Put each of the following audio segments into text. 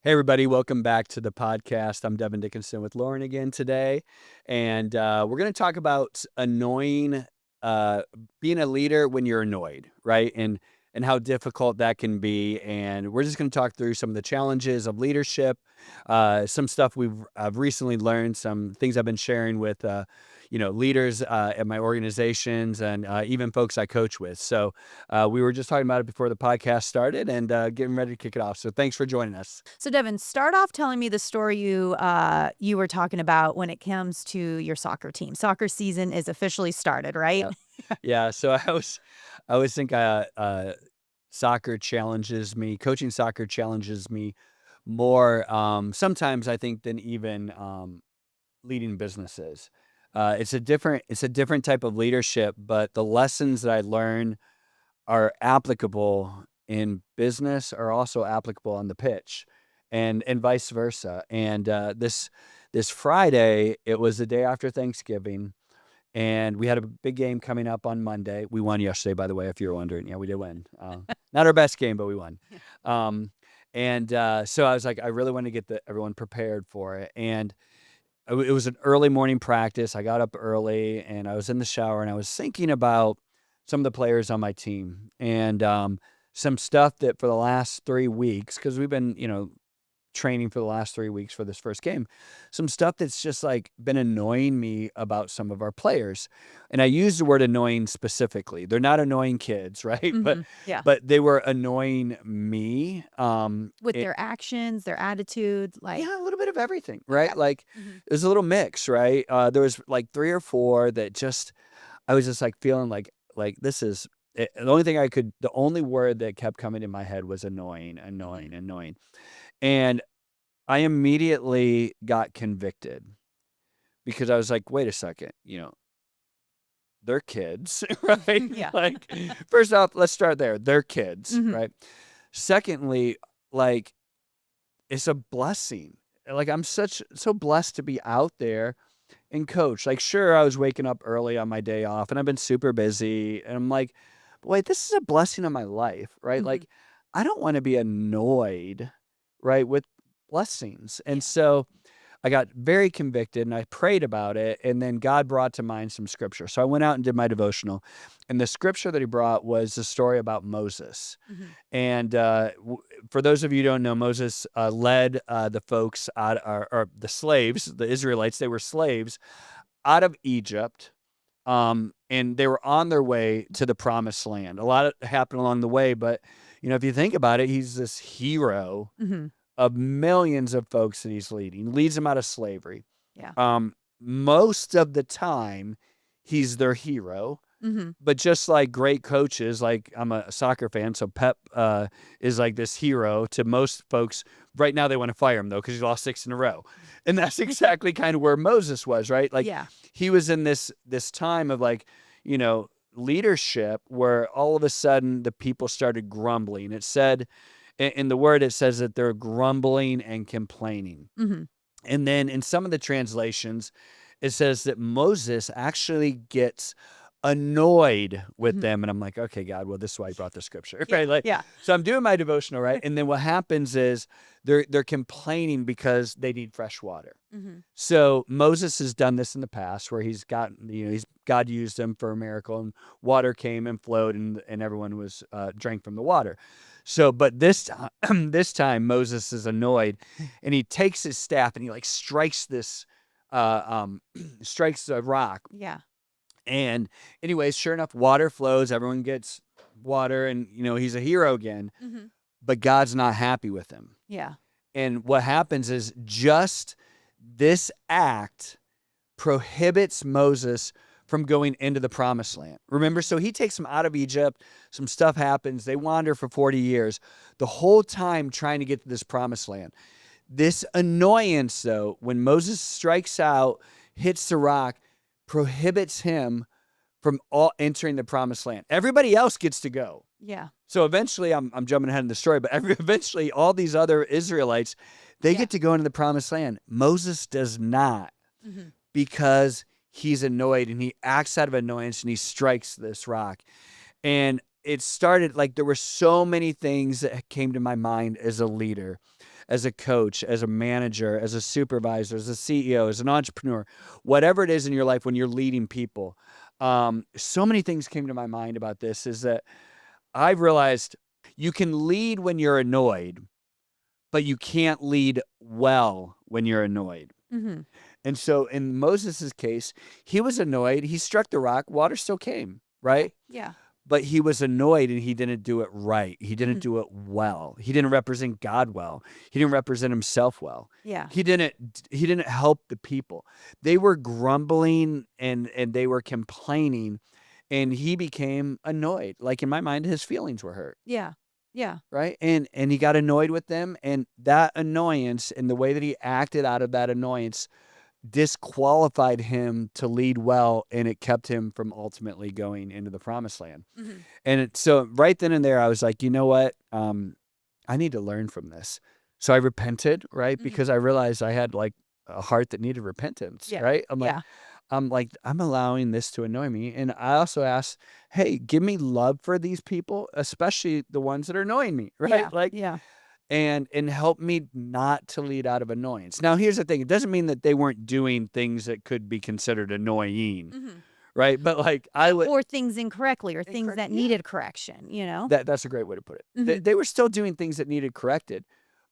Hey, everybody, welcome back to the podcast. I'm Devin Dickinson with Lauren again today. And we're going to talk about uh, being a leader when you're annoyed, right? And how difficult that can be. And we're just going to talk through some of the challenges of leadership, some stuff I've recently learned, some things I've been sharing with leaders at my organizations and even folks I coach with. So we were just talking about it before the podcast started and getting ready to kick it off. So thanks for joining us. So Devin, start off telling me the story you were talking about when it comes to your soccer team. Soccer season is officially started, right? Yeah. So I always think soccer challenges me. Coaching soccer challenges me more sometimes I think than even leading businesses. It's a different type of leadership, but the lessons that I learn are applicable in business are also applicable on the pitch, and vice versa. And this Friday, it was the day after Thanksgiving, and we had a big game coming up on Monday. We won yesterday, by the way, if you're wondering. Yeah, we did win. Not our best game, but we won. Um, and so I was like, I really want to get everyone prepared for it. And it was an early morning practice. I got up early and I was in the shower and I was thinking about some of the players on my team and some stuff that for the last 3 weeks, because we've been, training for the last 3 weeks for this first game, some stuff that's just like been annoying me about some of our players. And I use the word annoying specifically. They're not annoying kids, right? But Yeah. but they were annoying me. With their actions, their attitude, Yeah, a little bit of everything, right? Okay. Like Mhm. it was a little mix, right? There was like three or four that just I was just like feeling like this is the only word that kept coming in my head was annoying, annoying, annoying. And I immediately got convicted because I was like, wait a second, they're kids, right? Yeah. Like, first off, let's start there. They're kids, Mhm. right? Secondly, like it's a blessing. Like I'm so blessed to be out there and coach. Like sure, I was waking up early on my day off and I've been super busy and I'm like, wait, this is a blessing of my life, right? Mhm. Like I don't want to be annoyed, right, with blessings. And Yeah. so I got very convicted and I prayed about it. And then God brought to mind some scripture. So I went out and did my devotional. And the scripture that he brought was the story about Moses. Mhm. And for those of you who don't know, Moses led the folks out, or the slaves, the Israelites, they were slaves out of Egypt. And they were on their way to the promised land. A lot happened along the way, but if you think about it, he's this hero Mhm. of millions of folks that he's leading, leads them out of slavery. Yeah. Most of the time, he's their hero. Mhm. But just like great coaches, like I'm a soccer fan, so Pep is like this hero to most folks. Right now, they want to fire him though because he lost 6 in a row, and that's exactly kind of where Moses was, right? Like Yeah. he was in this time of like leadership where all of a sudden the people started grumbling. It said in the word, it says that they're grumbling and complaining. Mhm. And then in some of the translations, it says that Moses actually gets annoyed with Mhm. them. And I'm like, okay, God, well, this is why I brought the scripture, Yeah. right? Like, Yeah. so I'm doing my devotional, right? And then what happens is they're complaining because they need fresh water. Mhm. So Moses has done this in the past where God used him for a miracle and water came and flowed and everyone was drank from the water. So, but this time, this time Moses is annoyed and he takes his staff and he like strikes this, strikes a rock. Yeah. And anyways, sure enough, water flows, everyone gets water and, he's a hero again, Mhm. but God's not happy with him. Yeah. And what happens is just this act prohibits Moses from going into the promised land. Remember, so he takes them out of Egypt. Some stuff happens. They wander for 40 years, the whole time trying to get to this promised land. This annoyance, though, when Moses strikes out, hits the rock, prohibits him from all entering the promised land. Everybody else gets to go. Yeah. So eventually, I'm jumping ahead in the story, but eventually all these other Israelites, they Yeah. get to go into the promised land. Moses does not Mhm. because he's annoyed and he acts out of annoyance and he strikes this rock. And it started like there were so many things that came to my mind as a leader. as a coach, as a manager, as a supervisor, as a CEO, as an entrepreneur, whatever it is in your life when you're leading people. So many things came to my mind about this is that I've realized you can lead when you're annoyed, but you can't lead well when you're annoyed. Mm-hmm. And so in Moses' case, he was annoyed. He struck the rock. Water still came, Yeah. right? Yeah. But he was annoyed and he didn't do it right. He didn't Mhm. do it well. He didn't represent God well. He didn't represent himself well. Yeah. He didn't help the people. They were grumbling and they were complaining, and he became annoyed. Like in my mind, his feelings were hurt. Yeah. Yeah. Right? And he got annoyed with them, and that annoyance and the way that he acted out of that annoyance disqualified him to lead well, and it kept him from ultimately going into the promised land. Mm-hmm. And so right then and there, I was like, you know what? I need to learn from this. So I repented, right? Mm-hmm. Because I realized I had like a heart that needed repentance, Yeah. right? Yeah. I'm allowing this to annoy me. And I also asked, hey, give me love for these people, especially the ones that are annoying me, right? Yeah. Like, Yeah. and help me not to lead out of annoyance. Now, here's the thing. It doesn't mean that they weren't doing things that could be considered annoying, Mm-hmm. right? But like I would Or things incorrectly, or things that yeah. needed correction. You know. That's a great way to put it. They, Mhm. they were still doing things that needed corrected,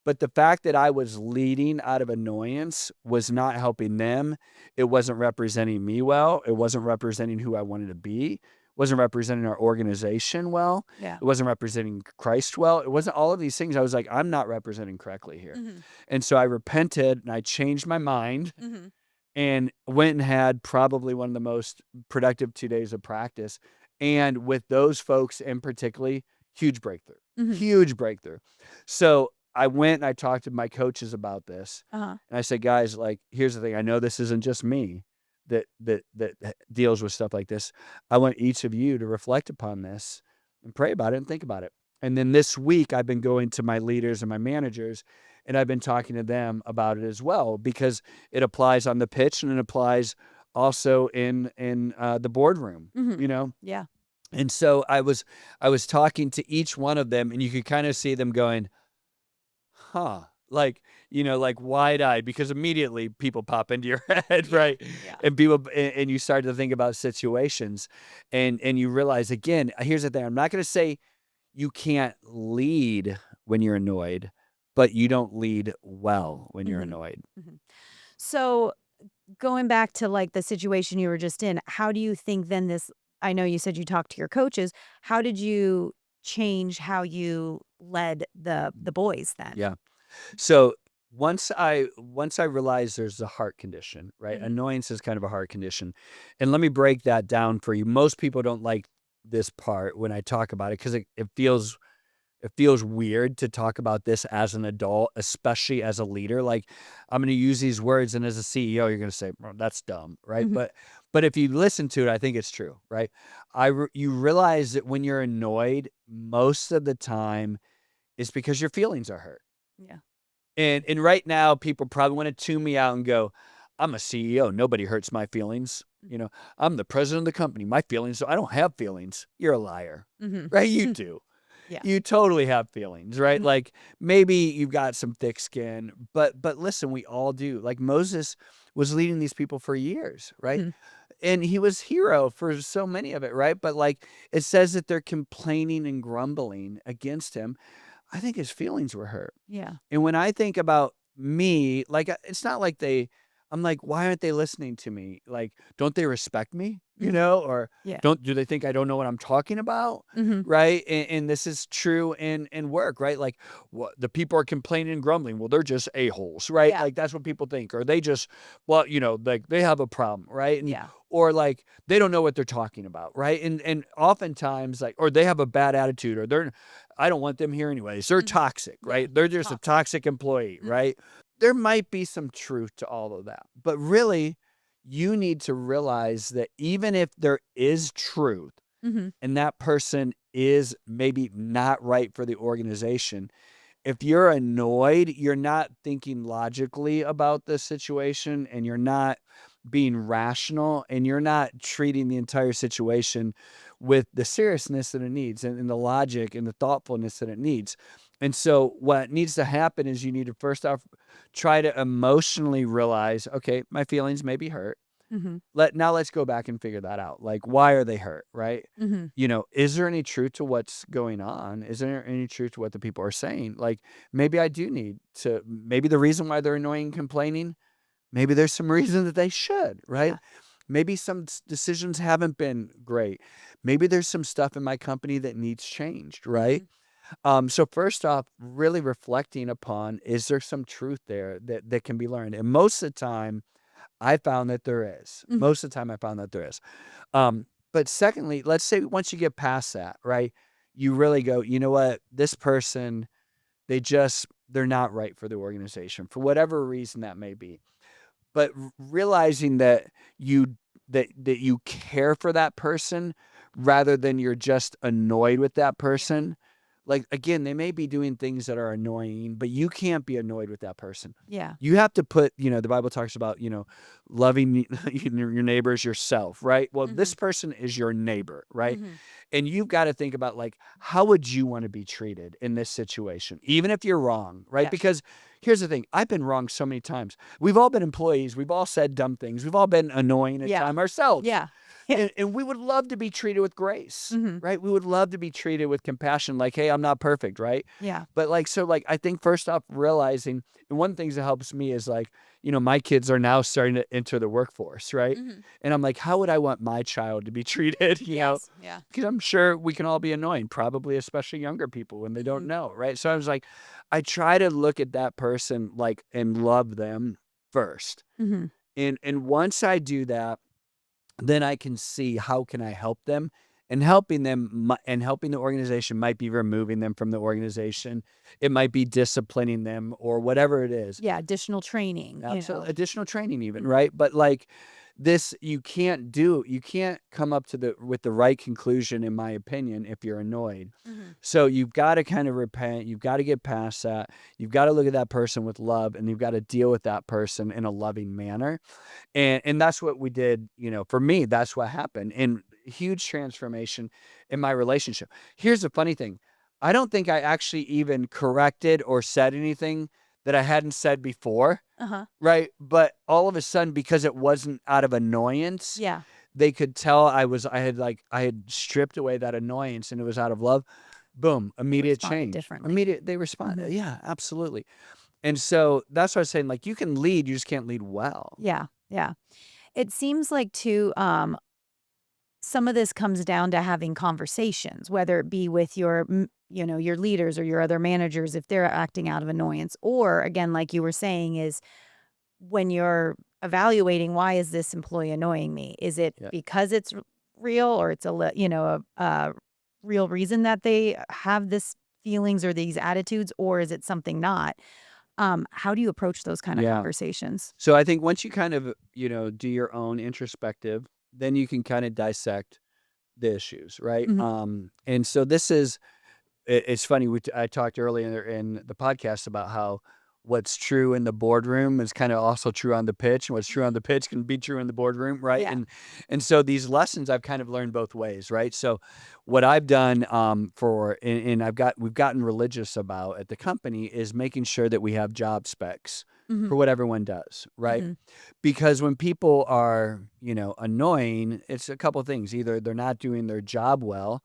but the fact that I was leading out of annoyance was not helping them. It wasn't representing me well. It wasn't representing who I wanted to be. It wasn't representing our organization well. Yeah. It wasn't representing Christ well. It wasn't all of these things. I was like, I'm not representing correctly here. Mm-hmm. And so I repented and I changed my mind Mm-hmm. and went and had probably one of the most productive 2 days of practice. And with those folks in particularly, huge breakthrough, Mm-hmm. huge breakthrough. So I went and I talked to my coaches about this. Uh-huh. And I said, guys, like, here's the thing. I know this isn't just me that deals with stuff like this. I want each of you to reflect upon this and pray about it and think about it. And then this week, I've been going to my leaders and my managers, and I've been talking to them about it as well, because it applies on the pitch and it applies also in the boardroom, Mm-hmm. you know? Yeah. And so I was talking to each one of them, and you could kind of see them going, huh, like, like wide-eyed, because immediately people pop into your head, right? Yeah. And people and you start to think about situations, and you realize, again, here's the thing. I'm not going to say you can't lead when you're annoyed, but you don't lead well when you're Mm-hmm. annoyed. Mm-hmm. So going back to like the situation you were just in, how do you think then this? I know you said you talked to your coaches. How did you change how you led the boys then? Yeah. So once I realized there's a heart condition, right? Mhm. Annoyance is kind of a heart condition. And let me break that down for you. Most people don't like this part when I talk about it, because it feels weird to talk about this as an adult, especially as a leader. Like, I'm going to use these words, and as a CEO, you're going to say, "Well, that's dumb," right? Mhm. But if you listen to it, I think it's true, right? You realize that when you're annoyed, most of the time, it's because your feelings are hurt. Yeah. And right now, people probably want to tune me out and go, "I'm a CEO. Nobody hurts my feelings. Mhm. I'm the president of the company. My feelings, so I don't have feelings." You're a liar, Mhm. right? You do. Yeah. You totally have feelings, right? Mhm. Like, maybe you've got some thick skin, but listen, we all do. Like, Moses was leading these people for years, right? Mhm. And he was hero for so many of it, right? But like, it says that they're complaining and grumbling against him. I think his feelings were hurt. Yeah. And when I think about me, like, it's not like I'm like, why aren't they listening to me? Like, don't they respect me? Mhm. Or Yeah. do they think I don't know what I'm talking about? Mhm. Right. And this is true in work, right? Like, what the people are complaining and grumbling. Well, they're just a-holes, right? Yeah. Like, that's what people think. Or they just, well, like, they have a problem, right? And Yeah. or like, they don't know what they're talking about, right? And oftentimes, like, or they have a bad attitude, or I don't want them here anyways. They're Mhm. toxic, Yeah. right? They're just a Toxic. toxic employee, Mhm. right? There might be some truth to all of that. But really, you need to realize that even if there is truth Mhm. and that person is maybe not right for the organization, if you're annoyed, you're not thinking logically about the situation, and you're not being rational, and you're not treating the entire situation with the seriousness that it needs, and the logic and the thoughtfulness that it needs. And so what needs to happen is you need to first off try to emotionally realize, okay, my feelings may be hurt. Mhm. Let's go back and figure that out. Like, why are they hurt, right? Mhm. Is there any truth to what's going on? Is there any truth to what the people are saying? Like, maybe I do need to. Maybe the reason why they're annoying and complaining, maybe there's some reason that they should, right? Yeah. Maybe some decisions haven't been great. Maybe there's some stuff in my company that needs changed, right? Mhm. So first off, really reflecting upon, is there some truth there that can be learned? And most of the time, I found that there is. Mhm. Most of the time, I found that there is. But secondly, let's say once you get past that, right? You really go, you know what? This person, they're not right for the organization for whatever reason that may be. But realizing that you care for that person rather than you're just annoyed with that person. Like, again, they may be doing things that are annoying, but you can't be annoyed with that person. Yeah. You have to put, the Bible talks about, loving your neighbors yourself, right? Well, this Mhm. person is your neighbor, right? Mhm. And you've got to think about, like, how would you want to be treated in this situation, even if you're wrong, right? Yeah. Because here's the thing, I've been wrong so many times. We've all been employees. We've all said dumb things. We've all been annoying at Yeah. time ourselves. Yeah. Yeah. And we would love to be treated with grace, Mhm. right? We would love to be treated with compassion, like, hey, I'm not perfect, right? Yeah. But I think first off, realizing, and one of the things that helps me is like, my kids are now starting to enter the workforce, right? Mhm. And I'm like, how would I want my child to be treated, Yes. Yeah. Because I'm sure we can all be annoying, probably especially younger people when they don't Mhm. know, right? So I was like, I try to look at that person like and love them first. Mhm. And once I do that, then I can see how can I help them, and helping them and helping the organization might be removing them from the organization. It might be disciplining them or whatever it is. Yeah, additional training, Absolutely, additional training even, Mhm. right? But like this, you can't come up to with the right conclusion, in my opinion, if you're annoyed. Mhm. So you've got to kind of repent. You've got to get past that. You've got to look at that person with love, and you've got to deal with that person in a loving manner. And that's what we did, for me, that's what happened. And huge transformation in my relationship. Here's the funny thing. I don't think I actually even corrected or said anything that I hadn't said before, Uh-huh. right? But all of a sudden, because it wasn't out of annoyance, Yeah. they could tell I had stripped away that annoyance and it was out of love. Boom, They immediate responded change. differently. Immediate they responded. Mhm. Yeah, absolutely. And so that's what I was saying. Like, you can lead, you just can't lead well. Yeah. Yeah. It seems like too, some of this comes down to having conversations, whether it be with your leaders or your other managers if they're acting out of annoyance, or again, like you were saying, is when you're evaluating, why is this employee annoying me? Is it Yeah. because it's real, or it's a real reason that they have this feelings or these attitudes, or is it something not? How do you approach those kind of Yeah. conversations? So I think once you kind of, do your own introspective, then you can kind of dissect the issues, right? Mhm. And so it's funny. I talked earlier in the podcast about how what's true in the boardroom is kind of also true on the pitch, and what's true on the pitch can be true in the boardroom, right? Yeah. And so these lessons I've kind of learned both ways, right? So what I've done and we've gotten religious about at the company is making sure that we have job specs Mhm. for what everyone does, right? Mhm. Because when people are, annoying, it's a couple things. Either they're not doing their job well.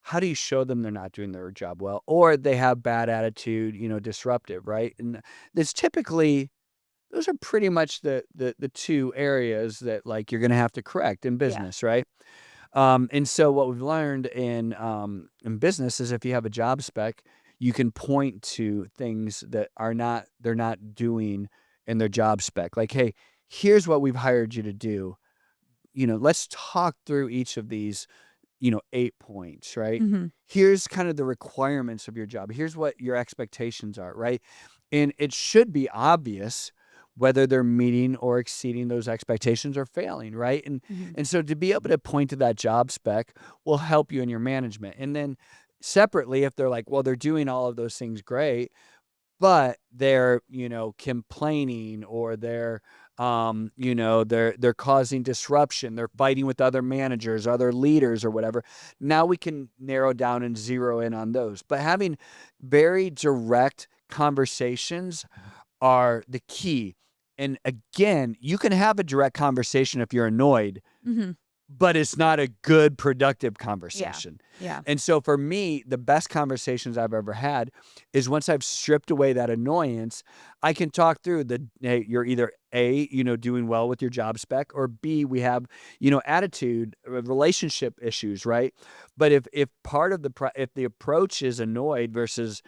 How do you show them they're not doing their job well? Or they have bad attitude, disruptive, right? And there's typically those are pretty much the two areas that like you're gonna have to correct in Yeah. business, right? And so what we've learned in business is if you have a job spec, you can point to things that they're not doing in their job spec. Like, hey, here's what we've hired you to do. Let's talk through each of these 8 points, right? Mhm. Here's kind of the requirements of your job. Here's what your expectations are, right? And it should be obvious whether they're meeting or exceeding those expectations or failing, right? And Mhm. and so to be able to point to that job spec will help you in your management. And then separately, if they're like, well, they're doing all of those things great, but they're, complaining or they're They're causing disruption. They're fighting with other managers, other leaders, or whatever. Now we can narrow down and zero in on those. But having very direct conversations are the key. And again, you can have a direct conversation if you're annoyed, Mhm. but it's not a good, productive Yeah. conversation. Yeah. And so for me, the best conversations I've ever had is once I've stripped away that annoyance, I can talk through hey, you're either A, doing well with your job spec, or B, we have, attitude, relationship issues, right? But if part of if the approach is annoyed versus,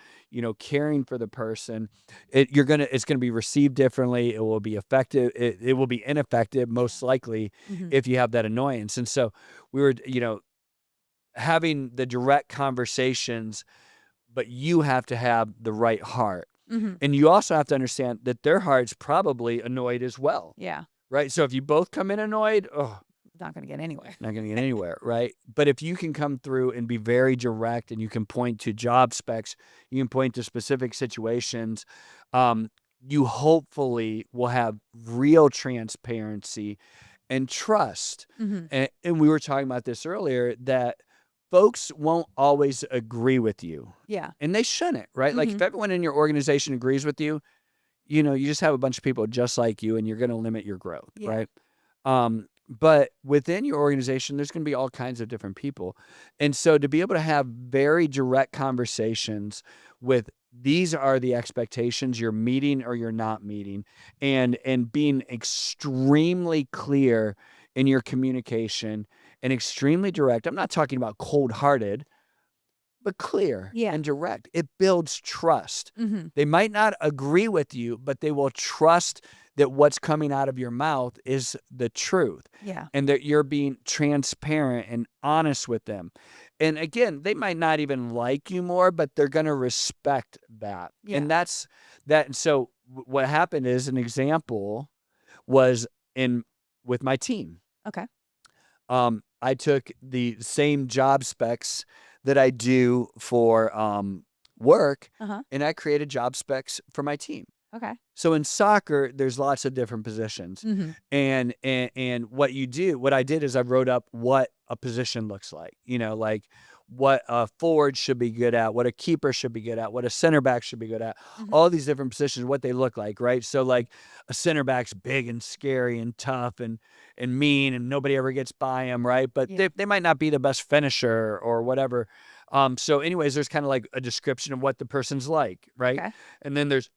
caring for the person, it's gonna be received differently. It will be effective. It will be ineffective, most likely, Mhm. if you have that annoyance. And so we were, having the direct conversations, but you have to have the right heart. Mhm. And you also have to understand that their heart's probably annoyed as well, Yeah. right? So if you both come in annoyed, Not gonna get anywhere. not gonna get anywhere, right? But if you can come through and be very direct and you can point to job specs, you can point to specific situations, you hopefully will have real transparency and trust. Mhm. And we were talking about this earlier, that folks won't always agree with you, Yeah. and they shouldn't, right? Like if Mhm. everyone in your organization agrees with you, you just have a bunch of people just like you, and you're going to limit your growth, Yeah. right? But within your organization, there's going to be all kinds of different people. And so to be able to have very direct conversations with, these are the expectations you're meeting or you're not meeting, and being extremely clear in your communication and extremely direct. I'm not talking about cold-hearted, but clear Yeah. and direct. It builds trust. Mhm. They might not agree with you, but they will trust that what's coming out of your mouth is the truth, Yeah. and that you're being transparent and honest with them. And again, they might not even like you more, but they're going to respect that. Yeah. And that's that. And so what happened is, an example was in with my team. Okay. I took the same job specs that I do for work, Uh-huh. and I created job specs for my team. Okay. So in soccer, there's lots of different positions, Mhm. and what I did is I wrote up what a position looks like. Like what a forward should be good at, what a keeper should be good at, what a center back should be good at. Mhm. All these different positions, what they look like, right? So like a center back's big and scary and tough and mean, and nobody ever gets by him, right? But Yeah. they might not be the best finisher or whatever. So anyways, there's kind of like a description of what the person's like, right? Okay. And then there's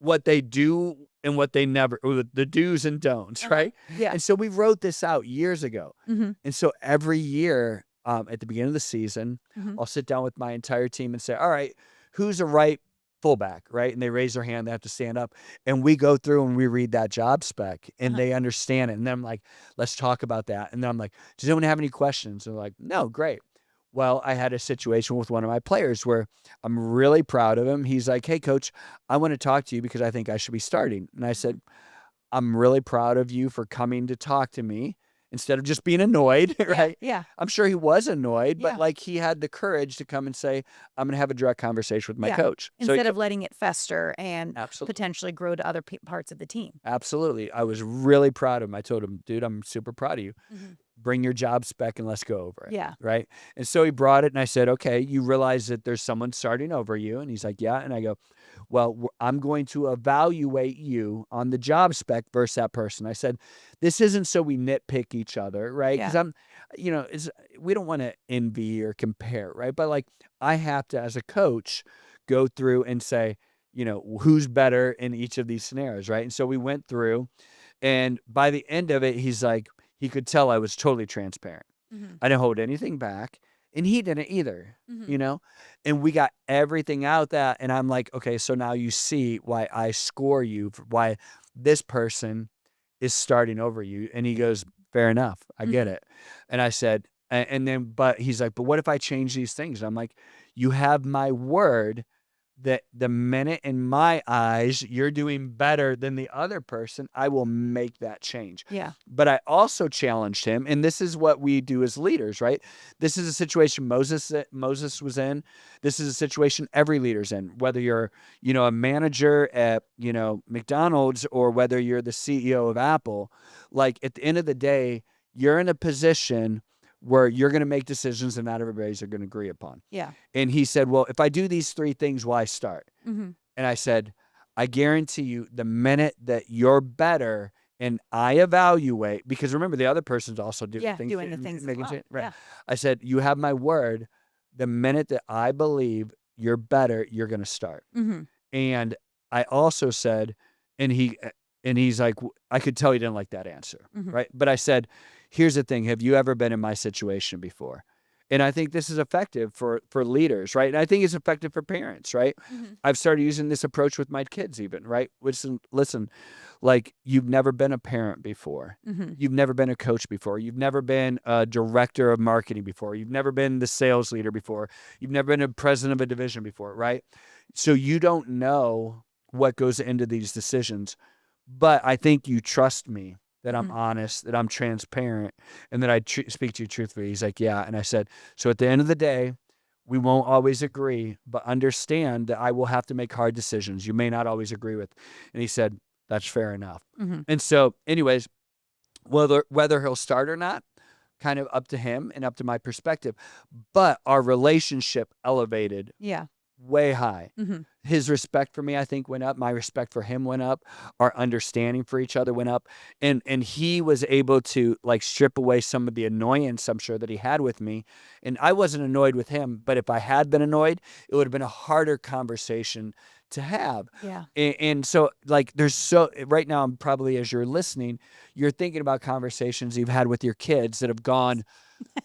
what they do and what they never, or the do's and don'ts, Uh-huh. right? Yeah. And so we wrote this out years ago. Mhm. And so every year, at the beginning of the season, Mhm. I'll sit down with my entire team and say, all right, who's a right fullback, right? And they raise their hand, they have to stand up. And we go through and we read that job spec, and Uh-huh. they understand it. And then I'm like, let's talk about that. And then I'm like, does anyone have any questions? And they're like, no, great. Well, I had a situation with one of my players where I'm really proud of him. He's like, hey, coach, I want to talk to you because I think I should be starting. And I said, I'm really proud of you for coming to talk to me instead of just being annoyed, Yeah. right? Yeah. I'm sure he was annoyed, but Yeah. like he had the courage to come and say, I'm going to have a direct conversation with my Yeah. coach. So Instead of letting it fester and absolutely. potentially grow to other parts of the team. Absolutely. I was really proud of him. I told him, dude, I'm super proud of you. Mhm. Bring your job spec and let's go over it. Yeah. Right. And so he brought it, and I said, okay, you realize that there's someone starting over you? And he's like, yeah. And I go, well, I'm going to evaluate you on the job spec versus that person. I said, this isn't so we nitpick each other, right? Yeah. Because we don't want to envy or compare, right? But like, I have to, as a coach, go through and say, who's better in each of these scenarios, right? And so we went through, and by the end of it, he's like, he could tell I was totally transparent. Mhm. I didn't hold anything back, and he didn't either, Mhm. and we got everything out that, and I'm like, okay, so now you see why I score you, for why this person is starting over you. And he goes, fair enough. I get Mhm. it. And I said, and then, but he's like, but what if I change these things? And I'm like, you have my word that the minute in my eyes you're doing better than the other person, I will make that change. Yeah. But I also challenged him, and this is what we do as leaders, right? This is a situation Moses was in. This is a situation every leader's in, whether you're, a manager at, McDonald's, or whether you're the CEO of Apple. Like, at the end of the day, you're in a position where you're going to make decisions that not everybody's going to agree upon. Yeah. And he said, well, if I do these 3 things, why start? Mm-hmm. And I said, I guarantee you, the minute that you're better and I evaluate, because remember, the other person's also doing things. Doing the things as well. Right. Yeah. I said, you have my word. The minute that I believe you're better, you're going to start. Mm-hmm. And I also said, and he's like, I could tell he didn't like that answer. Mm-hmm. Right. But I said, here's the thing. Have you ever been in my situation before? And I think this is effective for leaders, right? And I think it's effective for parents, right? Mm-hmm. I've started using this approach with my kids even, right? Listen, like, you've never been a parent before. Mm-hmm. You've never been a coach before. You've never been a director of marketing before. You've never been the sales leader before. You've never been a president of a division before, right? So you don't know what goes into these decisions. But I think you trust me, that I'm honest, that I'm transparent, and that I speak to you truthfully. He's like, yeah. And I said, so at the end of the day, we won't always agree, but understand that I will have to make hard decisions you may not always agree with. And he said, that's fair enough. Mm-hmm. And so anyways, whether he'll start or not, kind of up to him and up to my perspective. But our relationship elevated way high. Mm-hmm. His respect for me, I think, went up. My respect for him went up. Our understanding for each other went up. And he was able to, like, strip away some of the annoyance, I'm sure, that he had with me. And I wasn't annoyed with him, but if I had been annoyed, it would have been a harder conversation to have. Yeah. And so, like, right now, I'm probably, as you're listening, you're thinking about conversations you've had with your kids that have gone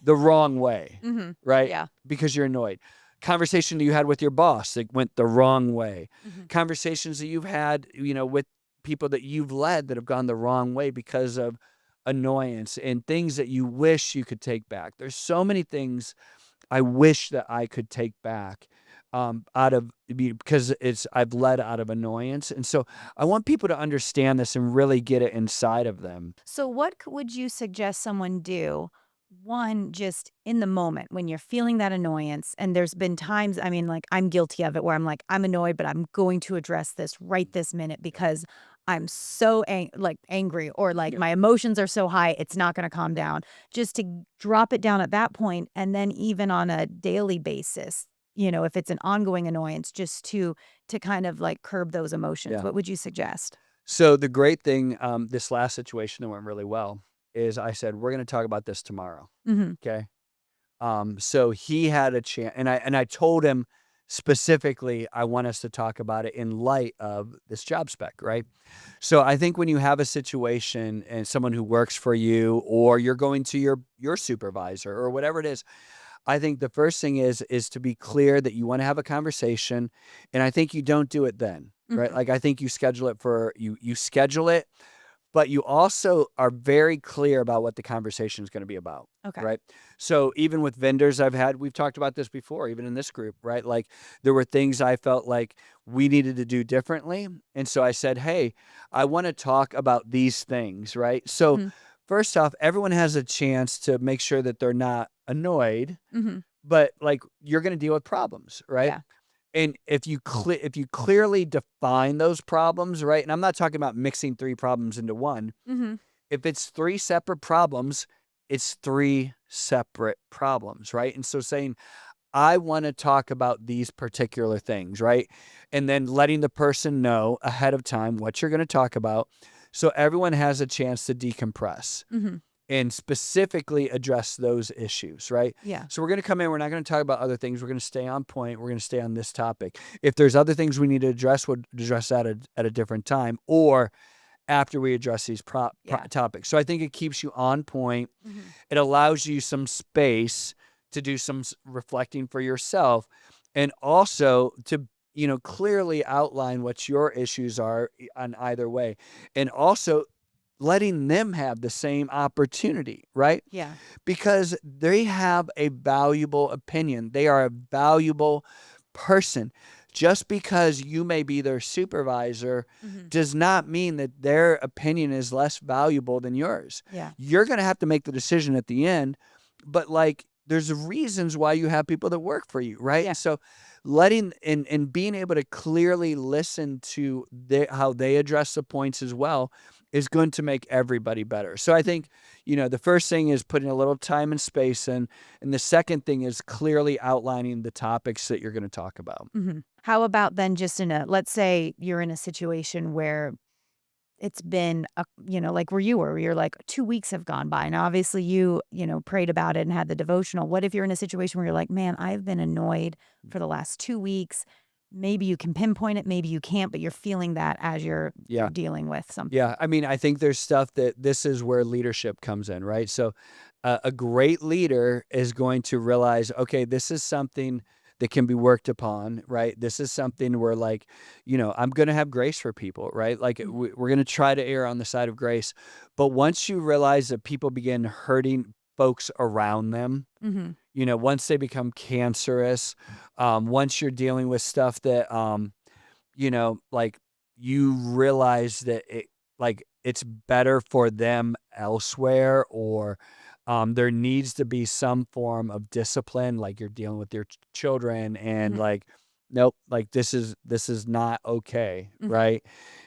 the wrong way, Mm-hmm. right? Yeah. Because you're annoyed. Conversation that you had with your boss that went the wrong way. Mm-hmm. Conversations that you've had, with people that you've led that have gone the wrong way because of annoyance, and things that you wish you could take back. There's so many things I wish that I could take back because I've led out of annoyance. And so I want people to understand this and really get it inside of them. So what would you suggest someone do? One, just in the moment when you're feeling that annoyance, and there's been times, I mean, like, I'm guilty of it, where I'm like, I'm annoyed, but I'm going to address this right this minute because I'm so angry, or like my emotions are so high, it's not going to calm down. Just to drop it down at that point, and then even on a daily basis, if it's an ongoing annoyance, just to kind of like curb those emotions. Yeah. What would you suggest? So the great thing, this last situation that went really well, is I said, we're going to talk about this tomorrow. Mm-hmm. Okay. So he had a chance, and I told him specifically, I want us to talk about it in light of this job spec, right? So I think when you have a situation and someone who works for you, or you're going to your supervisor or whatever it is, I think the first thing is to be clear that you want to have a conversation, and I think you don't do it then, right? Mm-hmm. Like, I think you schedule it you schedule it, but you also are very clear about what the conversation is going to be about. Okay. Right. So even with vendors we've talked about this before, even in this group, right? Like, there were things I felt like we needed to do differently. And so I said, hey, I want to talk about these things, right? So Mm-hmm. first off, everyone has a chance to make sure that they're not annoyed, Mm-hmm. but, like, you're going to deal with problems, right? Yeah. And if you clearly define those problems, right? And I'm not talking about mixing 3 problems into one. Mm-hmm. If it's 3 separate problems, it's 3 separate problems, right? And so saying, I want to talk about these particular things, right? And then letting the person know ahead of time what you're going to talk about, so everyone has a chance to decompress. Mm-hmm. And specifically address those issues, right? Yeah. So we're going to come in. We're not going to talk about other things. We're going to stay on point. We're going to stay on this topic. If there's other things we need to address, we'll address that at a different time, or after we address these topics. So I think it keeps you on point. Mm-hmm. It allows you some space to do some reflecting for yourself, and also to clearly outline what your issues are on either way, and also letting them have the same opportunity, right? Yeah. Because they have a valuable opinion. They are a valuable person. just because you may be their supervisor does not mean that their opinion is less valuable than yours. Yeah. You're going to have to make the decision at the end, but like there's reasons why you have people that work for you, right? Yeah. So letting and being able to clearly listen to how they address the points as well is going to make everybody better. So I think, the first thing is putting a little time and space in, and the second thing is clearly outlining the topics that you're going to talk about. How about then just let's say you're in a situation where it's been, like where you were, where you're like 2 weeks have gone by. And obviously prayed about it and had the devotional. What if you're in a situation where you're like, man, I've been annoyed for the last 2 weeks. Maybe you can pinpoint it, maybe you can't, but you're feeling that as you're dealing with something. Yeah. I mean, I think there's stuff that this is where leadership comes in, right? So a great leader is going to realize, okay, this is something that can be worked upon, right? This is something where like, I'm going to have grace for people, right? Like we're going to try to err on the side of grace. But once you realize that people begin hurting folks around them, once they become cancerous, once you're dealing with stuff that, like you realize that it's better for them elsewhere, or there needs to be some form of discipline, like you're dealing with your children and like, nope, like this is not okay, right?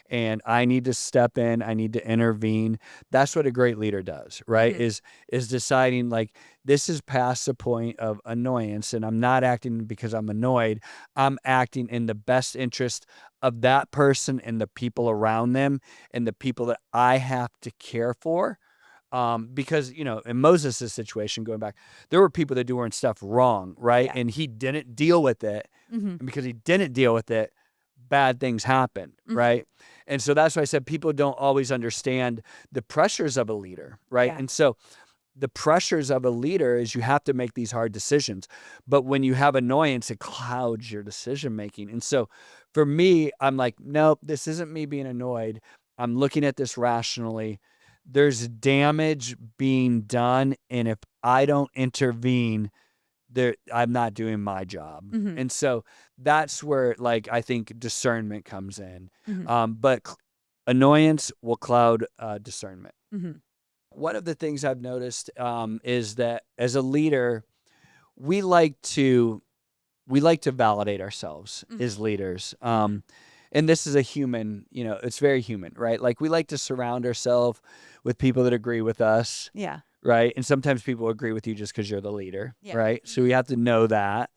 And I need to step in, I need to intervene. That's what a great leader does, right? Is deciding like this is past the point of annoyance, and I'm not acting because I'm annoyed. I'm acting in the best interest of that person and the people around them and the people that I have to care for. Because, in Moses' situation, going back, there were people that doing stuff wrong, right? Yeah. And he didn't deal with it. And because he didn't deal with it, bad things happened, right? And so that's why I said people don't always understand the pressures of a leader, right? Yeah. And so the pressures of a leader is you have to make these hard decisions. But when you have annoyance, it clouds your decision making. And so for me, I'm like, nope, this isn't me being annoyed. I'm looking at this rationally. There's damage being done, and if I don't intervene, I'm not doing my job. And so that's where, like, I think discernment comes in. But annoyance will cloud discernment. One of the things I've noticed is that as a leader, we like to validate ourselves as leaders. And this is a human, it's very human, right? Like we like to surround ourselves with people that agree with us. Yeah. Right. And sometimes people agree with you just because you're the leader. Yeah. Right. So we have to know that.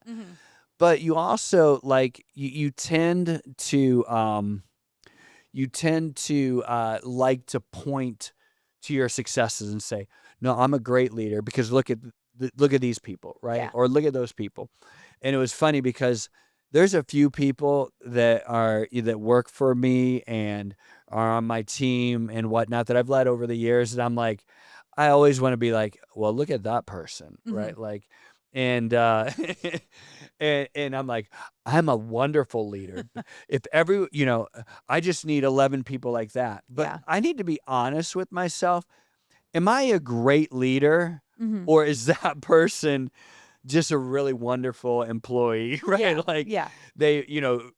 But you also like, you tend to like to point to your successes and say, no, I'm a great leader because look at these people. Right. Yeah. Or look at those people. And it was funny because there's a few people that work for me and are on my team and whatnot that I've led over the years. And I'm like, I always want to be like, well, look at that person. Right. Like, and, and I'm like, I'm a wonderful leader. If I just need 11 people like that, but I need to be honest with myself. Am I a great leader or is that person just a really wonderful employee, right? Yeah. Like Yeah. they,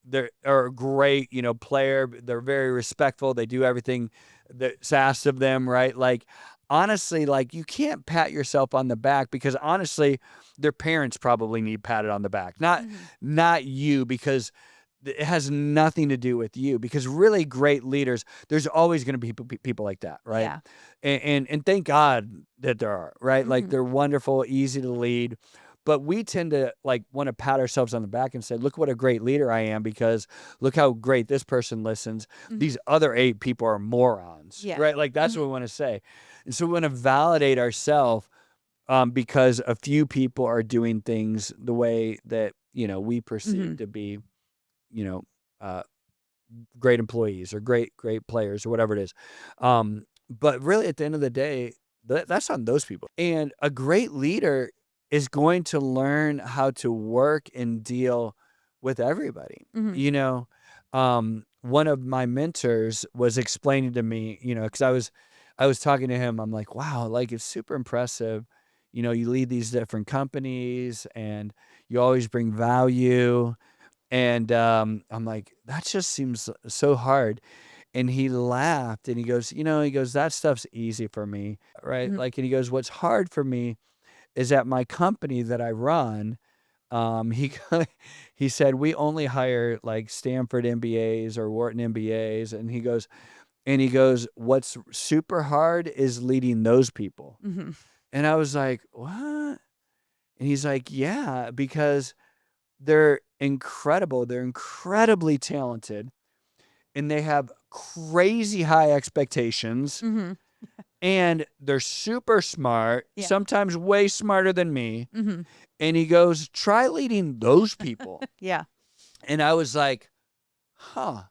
they're a great, player. They're very respectful. They do everything that's asked of them, right? Like, honestly, like you can't pat yourself on the back because honestly, their parents probably need patted on the back, not you, because it has nothing to do with you. Because really great leaders, there's always going to be people like that, right? Yeah. And thank God that there are, right? Like they're wonderful, easy to lead. But we tend to like want to pat ourselves on the back and say, look what a great leader I am because look how great this person listens. These other 8 people are morons, right? Like that's what we want to say. And so we want to validate ourselves because a few people are doing things the way that, we perceive to be, great employees or great players or whatever it is. But really at the end of the day, that's on those people. And a great leader is going to learn how to work and deal with everybody. One of my mentors was explaining to me, because I was talking to him. I'm like, wow, like it's super impressive. You lead these different companies and you always bring value. And I'm like, that just seems so hard. And he laughed and he goes, that stuff's easy for me, right? Mhm. Like, and he goes, what's hard for me is at my company that I run. He he said we only hire like Stanford MBAs or Wharton MBAs, and he goes, what's super hard is leading those people. Mhm. And I was like, what? And he's like, yeah, because they're incredible. They're incredibly talented, and they have crazy high expectations, Mhm. and they're super smart, Yeah. sometimes way smarter than me. Mhm. And he goes, try leading those people. Yeah. And I was like, huh.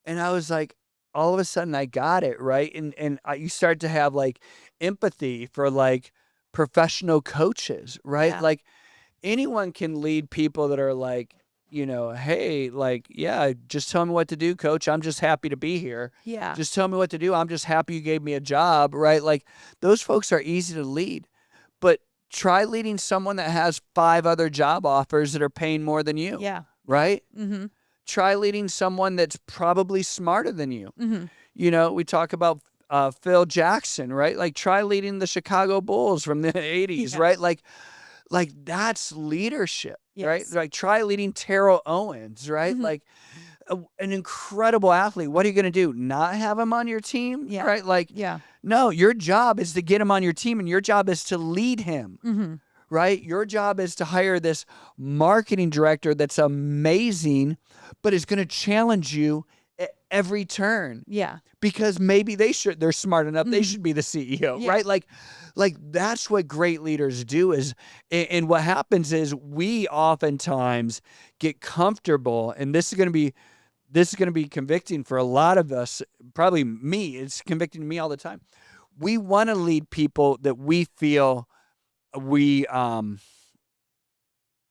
And I was like, all of a sudden I got it, right? And you start to have like empathy for like professional coaches, right? Yeah. Like anyone can lead people that are like, hey, like, yeah, just tell me what to do, coach. I'm just happy to be here. Yeah. Just tell me what to do. I'm just happy you gave me a job, right? Like those folks are easy to lead. But try leading someone that has 5 other job offers that are paying more than you, Yeah. right? Mhm. Try leading someone that's probably smarter than you. Mhm. We talk about Phil Jackson, right? Like try leading the Chicago Bulls from the 80s, Yeah. right? Like that's leadership, right? Yes. Like try leading Terrell Owens, right? Mhm. Like an incredible athlete. What are you going to do? Not have him on your team, Yeah. right? Like, Yeah. no, your job is to get him on your team, and your job is to lead him, Mhm. right? Your job is to hire this marketing director that's amazing, but is going to challenge you at every turn Yeah. because maybe they're smart enough, they Mhm. should be the CEO, Yeah. right? Like that's what great leaders do is, and what happens is we oftentimes get comfortable, and this is going to be convicting for a lot of us, probably me. It's convicting to me all the time. We want to lead people that we feel we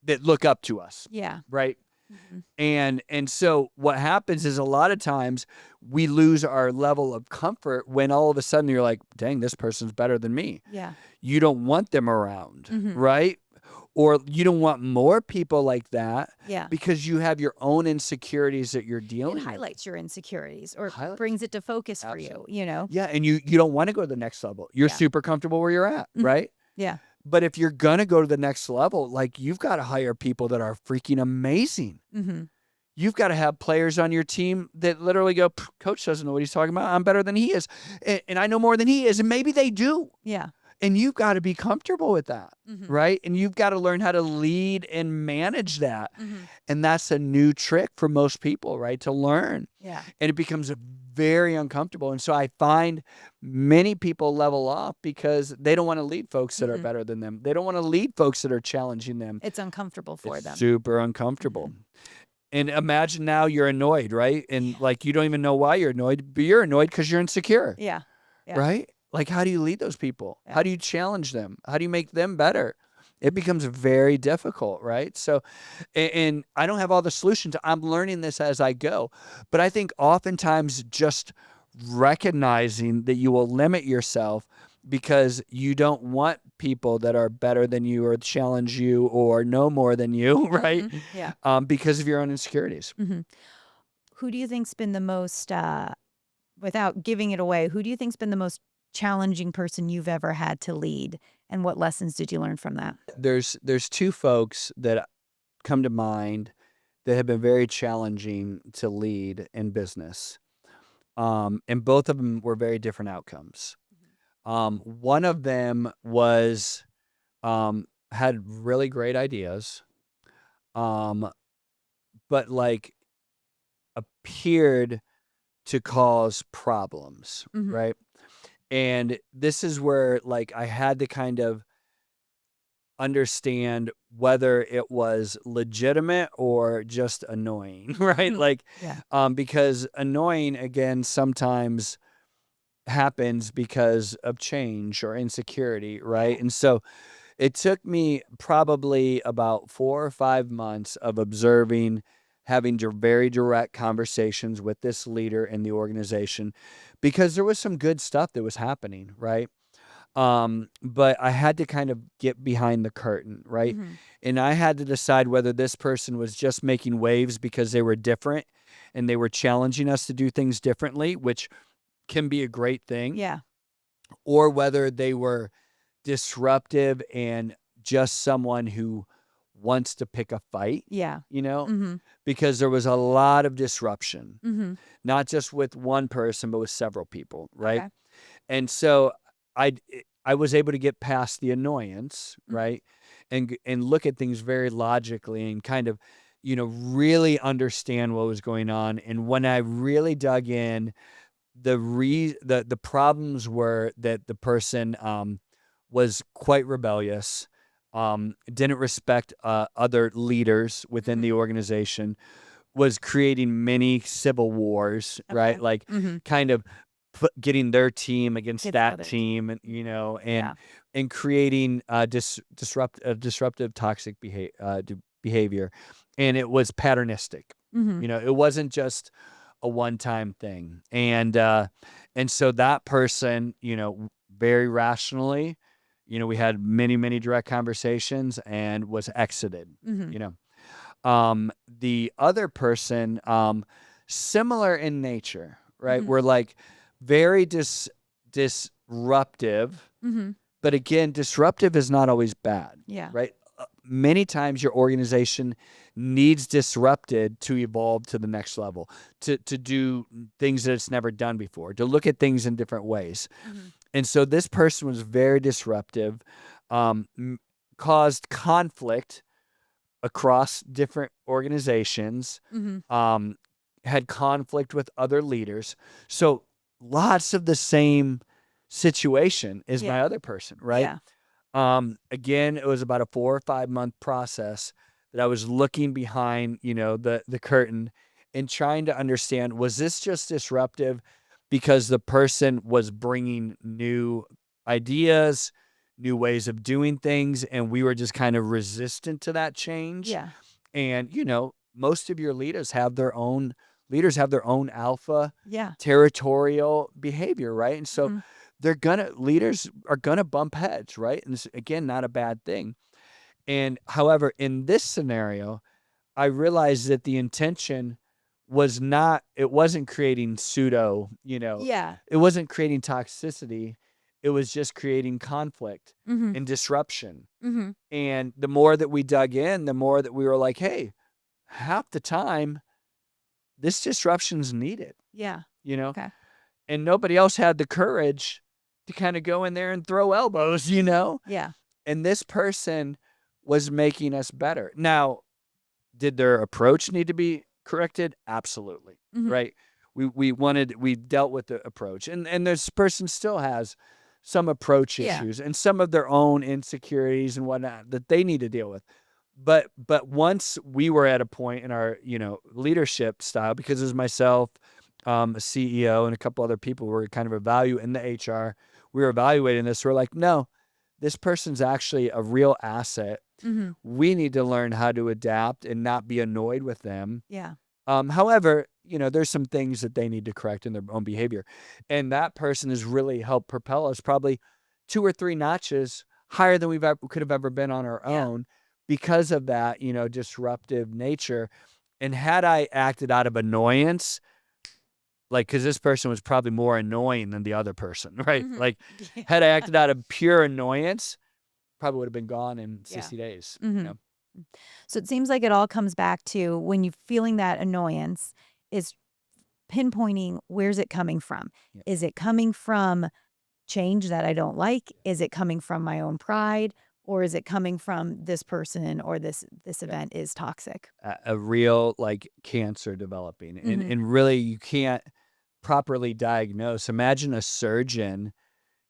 that look up to us, Yeah. right? Mhm. And so what happens is a lot of times we lose our level of comfort when all of a sudden you're like, dang, this person's better than me. Yeah. You don't want them around, Mhm. right? Or you don't want more people like that Yeah. because you have your own insecurities that you're It dealing with. highlights your insecurities or Highlights. brings it to focus for you, Absolutely. you know? Yeah, and you don't want to go to the next level. You're Yeah. super comfortable where you're at, Mhm. right? Yeah. But if you're gonna go to the next level, like you've got to hire people that are freaking amazing. Mhm. You've got to have players on your team that literally go, coach doesn't know what he's talking about. I'm better than he is. And I know more than he is. And maybe they do. Yeah. And you've got to be comfortable with that, Mhm. right? And you've got to learn how to lead and manage that. Mhm. And that's a new trick for most people, right? To learn. Yeah. And it becomes very uncomfortable. And so I find many people level off because they don't want to lead folks that are Mhm. better than them. They don't want to lead folks that are challenging them. It's uncomfortable for It's them. super uncomfortable. Mhm. And imagine now you're annoyed, right? And Yeah. like you don't even know why you're annoyed, but you're annoyed because you're insecure, Yeah. Yeah. right? Like, how do you lead those people? Yeah. How do you challenge them? How do you make them better? It Mhm. becomes very difficult, right? So, and I don't have all the solutions. I'm learning this as I go. But I think oftentimes just recognizing that you will limit yourself because you don't want people that are better than you or challenge you or know more than you, right? Mhm. Yeah. Because of your own insecurities. Mhm. Who do you think's been the most, without giving it away, who do you think's been the most challenging person you've ever had to lead, and what lessons did you learn from that? There's 2 folks that come to mind that have been very challenging to lead in business. And both of them were very different outcomes. One of them was had really great ideas, um, but like appeared to cause problems, Mhm. right? And this is where like I had to kind of understand whether it was legitimate or just annoying, right? Mhm. Like, Yeah. because annoying again sometimes happens because of change or insecurity, Yeah. right? And so it took me probably about 4 or 5 months of observing, having very direct conversations with this leader in the organization because there was some good stuff that was happening, right? But I had to kind of get behind the curtain, right? Mm-hmm. And I had to decide whether this person was just making waves because they were different and they were challenging us to do things differently, which can be a great thing, Yeah. or whether they were disruptive and just someone who wants to pick a fight, Yeah. Mm-hmm. because there was a lot of disruption, Mm-hmm. not just with one person, but with several people, right? Okay. And so I I was able to get past the annoyance, Mm-hmm. right? And look at things very logically and kind of, really understand what was going on. And when I really dug in, the problems were that the person was quite rebellious, didn't respect other leaders within Mm-hmm. the organization, was creating many civil wars, Okay. right? Like Mm-hmm. kind of getting their team against Get the that other team, team. and Yeah. and creating disruptive toxic behavior, and it was patternistic. Mm-hmm. It wasn't just a one-time thing, and so that person, very rationally, we had many direct conversations and was exited. Mm-hmm. You know, the other person, similar in nature, right? Mm-hmm. We're like very disruptive, Mm-hmm. but again, disruptive is not always bad, Yeah. right? Many times your organization needs disrupted to evolve to the next level, to do things that it's never done before, to look at things in different ways. Mm-hmm. And so this person was very disruptive, caused conflict across different organizations, Mm-hmm. um, had conflict with other leaders. So lots of the same situation as my Yeah. other person, right? Yeah. Again, it was about a 4 or 5 month process that I was looking behind, the curtain and trying to understand, was this just disruptive because the person was bringing new ideas, new ways of doing things, and we were just kind of resistant to that change? Yeah. And, most of your leaders have their own alpha Yeah. territorial behavior, right? And so Mm-hmm. leaders are gonna bump heads, right? And it's, again, not a bad thing. And however, in this scenario, I realized that the intention it wasn't creating Yeah. it wasn't creating toxicity. It was just creating conflict Mm-hmm. and disruption. Mm-hmm. And the more that we dug in, the more that we were like, hey, half the time, this disruption's needed, Yeah. you know? Okay. And nobody else had the courage to kind of go in there and throw elbows, Yeah. And this person was making us better. Now, did their approach need to be corrected? Absolutely. Mm-hmm. Right? We dealt with the approach. And this person still has some approach Yeah. issues and some of their own insecurities and whatnot that they need to deal with. But once we were at a point in our, leadership style, because it was myself, a CEO, and a couple other people were kind of evaluating the HR. We were evaluating this. We're like, no, this person's actually a real asset. Mm-hmm. We need to learn how to adapt and not be annoyed with them. Yeah. However, there's some things that they need to correct in their own behavior. And that person has really helped propel us probably 2 or 3 notches higher than could have ever been on our Yeah. own because of that, disruptive nature. And had I acted out of annoyance, like, because this person was probably more annoying than the other person, right? Mm-hmm. Like, had I acted out of pure annoyance, probably would have been gone in Yeah. 60 days. Mm-hmm. So it seems like it all comes back to when you're feeling that annoyance is pinpointing where's it coming from? Yeah. Is it coming from change that I don't like? Is it coming from my own pride? Or is it coming from this person or this event is toxic? A real, like, cancer developing. And, Mhm. and really, you can't properly diagnose. Imagine a surgeon.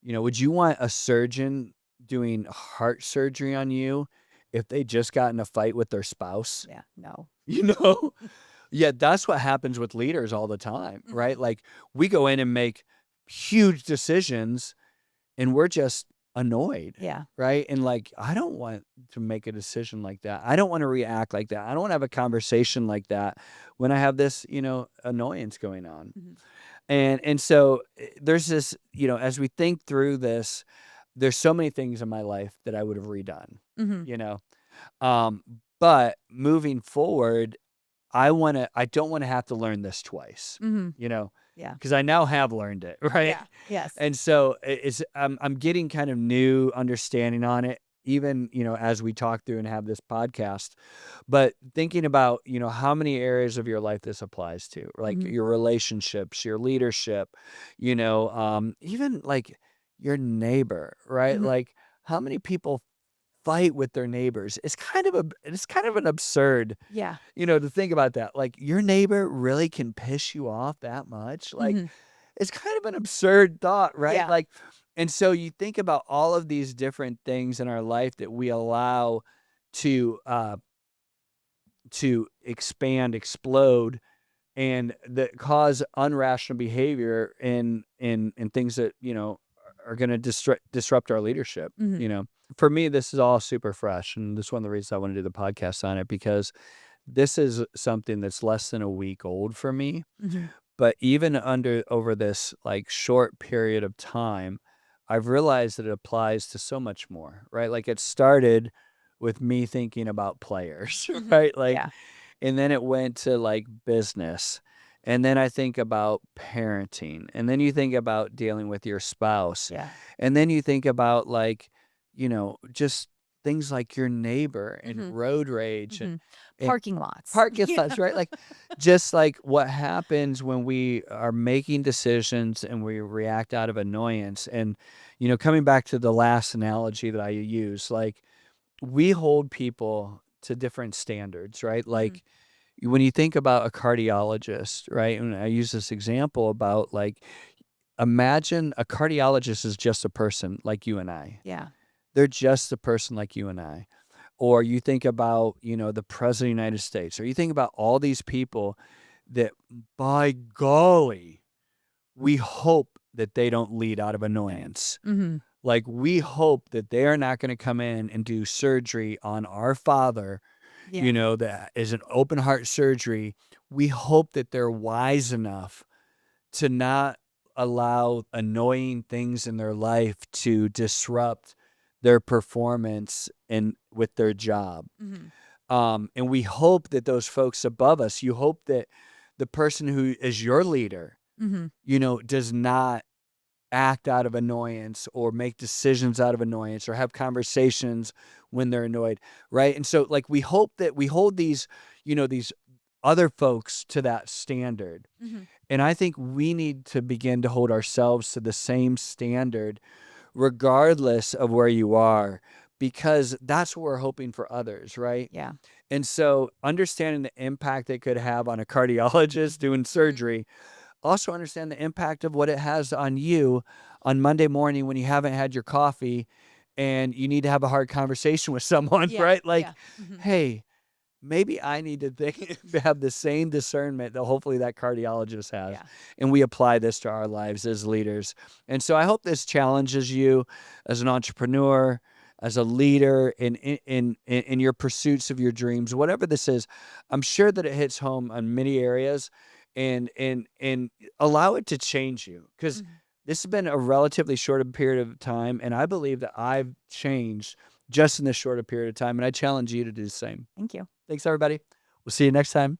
Would you want a surgeon doing heart surgery on you if they just got in a fight with their spouse? Yeah, no. You know? Yeah, that's what happens with leaders all the time, right? Mhm. Like, we go in and make huge decisions and we're just annoyed, Yeah. right? And like, I don't want to make a decision like that. I don't want to react like that. I don't want to have a conversation like that when I have this, annoyance going on. Mhm. And so there's this, as we think through this, there's so many things in my life that I would have redone, Mhm. you know? Um, but moving forward, I don't wanna have to learn this twice, Mhm. you know, Yeah. because I now have learned it, right? Yeah. Yes. And so I'm getting kind of new understanding on it, even, as we talk through and have this podcast. But thinking about, how many areas of your life this applies to, like Mhm. your relationships, your leadership, even like your neighbor, right? Mhm. Like how many people fight with their neighbors? It's kind of an absurd, Yeah. to think about that. Like your neighbor really can piss you off that much. Like Mhm. it's kind of an absurd thought, right? Yeah. Like, and so you think about all of these different things in our life that we allow to uh to expand, explode, and that cause unrational behavior in things that, are going to disrupt our leadership, Mhm. For me, this is all super fresh, and this is one of the reasons I want to do the podcast on it, because this is something that's less than a week old for me. Mhm. But even over this, like, short period of time, I've realized that it applies to so much more, right? Like, it started with me thinking about players, Mhm. right? Like, Yeah. and then it went to, like, business, and then I think about parenting, and then you think about dealing with your spouse, Yeah. and then you think about, like, just things like your neighbor and Mhm. road rage Mhm. and Parking lots. parking lots, right? Like, just like what happens when we are making decisions and we react out of annoyance. And, coming back to the last analogy that I use, like, we hold people to different standards, right? Mhm. Like, when you think about a cardiologist, right? And I use this example about, like, imagine a cardiologist is just a person like you and I. Yeah. They're just a person like you and I. Or you think about, the president of the United States, or you think about all these people that, by golly, we hope that they don't lead out of Right. annoyance. Mhm. Like, we hope that they are not gonna come in and do surgery on our father, Yeah. that is an open heart surgery. We hope that they're wise enough to not allow annoying things in their life to disrupt their performance and with their job. Mhm. And we hope that those folks above us, you hope that the person who is your leader, Mhm. does not act out of annoyance or make decisions out of annoyance or have conversations when they're annoyed, right? And so, like, we hope that we hold these other folks to that standard. Mhm. And I think we need to begin to hold ourselves to the same standard, regardless of where you are, because that's what we're hoping for others, right? Yeah. And so understanding the impact it could have on a cardiologist doing Mhm. surgery, also understand the impact of what it has on you on Monday morning when you haven't had your coffee and you need to have a hard conversation with someone, Yeah. right? Like, Yeah. Mhm. hey, maybe I need to think have the same discernment that hopefully that cardiologist has, Yeah. and we apply this to our lives as leaders. And so I hope this challenges you as an entrepreneur, as a leader in your pursuits of your dreams, whatever this is. I'm sure that it hits home on many areas, and allow it to change you, because Mhm. this has been a relatively short period of time, and I believe that I've changed just in this shorter period of time, and I challenge you to do the same. Thank you. Thanks, everybody. We'll see you next time.